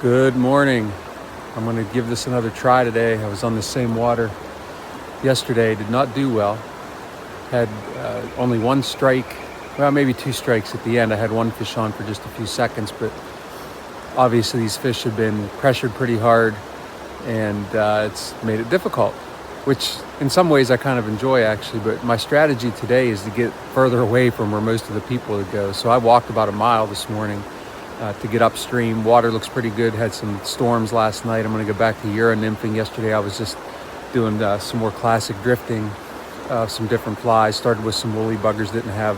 Good morning. I'm going to give this another try today. I was on the same water yesterday, did not do well. Had only one strike, well maybe two strikes at the end. I had one fish on for just a few seconds, but obviously these fish have been pressured pretty hard and it's made it difficult, which in some ways I kind of enjoy actually, but my strategy today is to get further away from where most of the people would go. So I walked about a mile this morning to get upstream. Water looks pretty good. Had some storms last night. I'm going to go back to nymphing. Yesterday I was just doing some more classic drifting, some different flies. Started with some woolly buggers, didn't have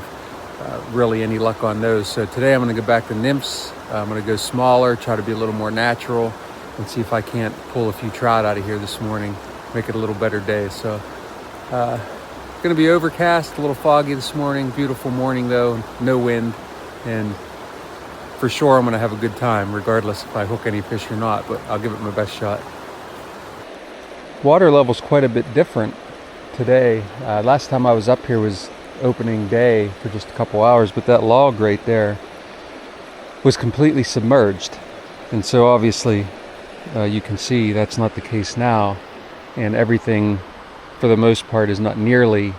really any luck on those. So today I'm going to go back to nymphs. I'm going to go smaller, try to be a little more natural, and see if I can't pull a few trout out of here this morning, make it a little better day. So going to be overcast, a little foggy this morning. Beautiful morning though, no wind, and for sure I'm going to have a good time regardless if I hook any fish or not, but I'll give it my best shot. Water level's quite a bit different today. Last time I was up here was opening day for just a couple hours, but that log right there was completely submerged, and so obviously you can see that's not the case now, and everything for the most part is not nearly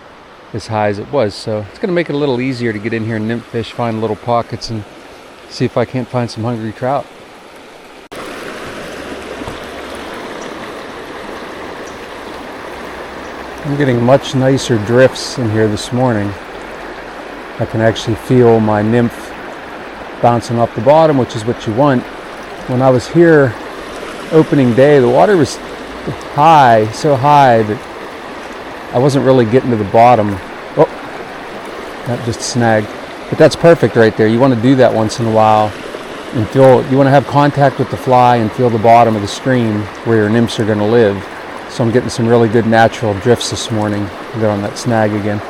as high as it was. So it's going to make it a little easier to get in here and nymph fish, find little pockets, and see if I can't find some hungry trout. I'm getting much nicer drifts in here this morning. I can actually feel my nymph bouncing off the bottom, which is what you want. When I was here opening day, the water was high, so high that I wasn't really getting to the bottom. Oh, that just snagged. But that's perfect right there. You want to do that once in a while and feel, you want to have contact with the fly and feel the bottom of the stream where your nymphs are going to live. So I'm getting some really good natural drifts this morning. Got on that snag again.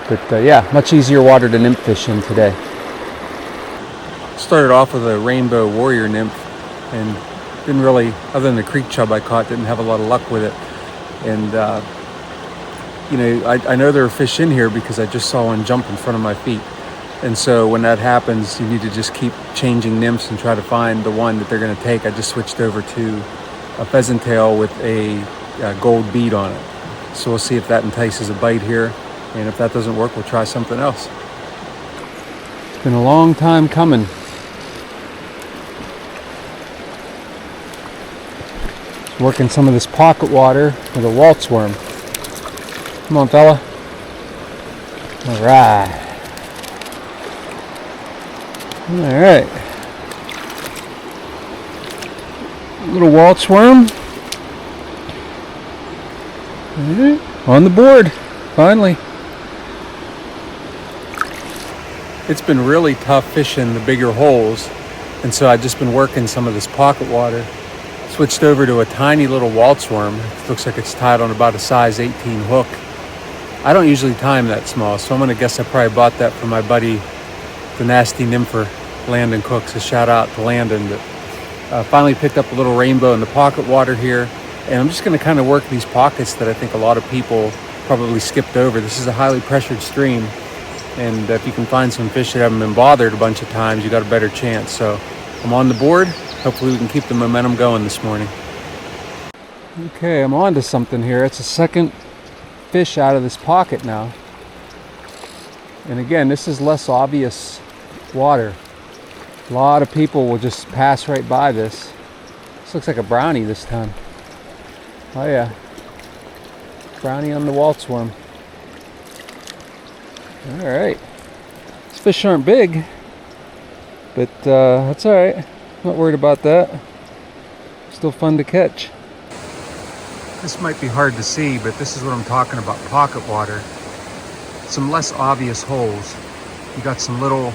But yeah, much easier water to nymph fish in today. Started off with a rainbow warrior nymph and didn't really, other than the creek chub I caught, didn't have a lot of luck with it. And you know, I know there are fish in here because I just saw one jump in front of my feet. And so when that happens, you need to just keep changing nymphs and try to find the one that they're going to take. I just switched over to a pheasant tail with a gold bead on it. So we'll see if that entices a bite here. And if that doesn't work, we'll try something else. It's been a long time coming. Just working some of this pocket water with a Walt's worm. Come on, fella. All right. All right. Little Walt's worm. On the board, finally. It's been really tough fishing the bigger holes, and so I've just been working some of this pocket water. Switched over to a tiny little Walt's worm. It looks like it's tied on about a size 18 hook. I don't usually tie them that small, so I'm going to guess I probably bought that from my buddy, the nasty nympher, Landon Cooks. A shout out to Landon. But finally picked up a little rainbow in the pocket water here, and I'm just going to kind of work these pockets that I think a lot of people probably skipped over. This is a highly pressured stream, and if you can find some fish that haven't been bothered a bunch of times, you got a better chance. So I'm on the board. Hopefully we can keep the momentum going this morning. Okay, I'm on to something here. It's a second fish out of this pocket now. And again, this is less obvious water. A lot of people will just pass right by this. This looks like a brownie this time. Oh yeah, brownie on the Walt's worm. All right, these fish aren't big, but that's all right. Not worried about that. Still fun to catch. This might be hard to see, but this is what I'm talking about, pocket water. Some less obvious holes. You got some little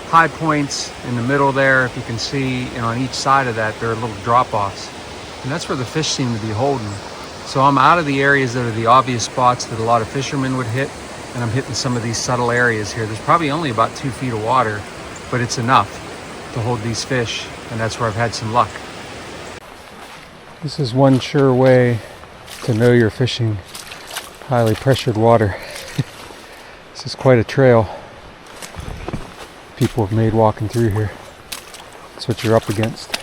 high points in the middle there, if you can see, and on each side of that there are little drop-offs, and that's where the fish seem to be holding. So I'm out of the areas that are the obvious spots that a lot of fishermen would hit, and I'm hitting some of these subtle areas here. There's probably only about 2 feet of water, but it's enough to hold these fish, and that's where I've had some luck. This is one sure way to know you're fishing highly pressured water. This is quite a trail people have made walking through here. That's what you're up against.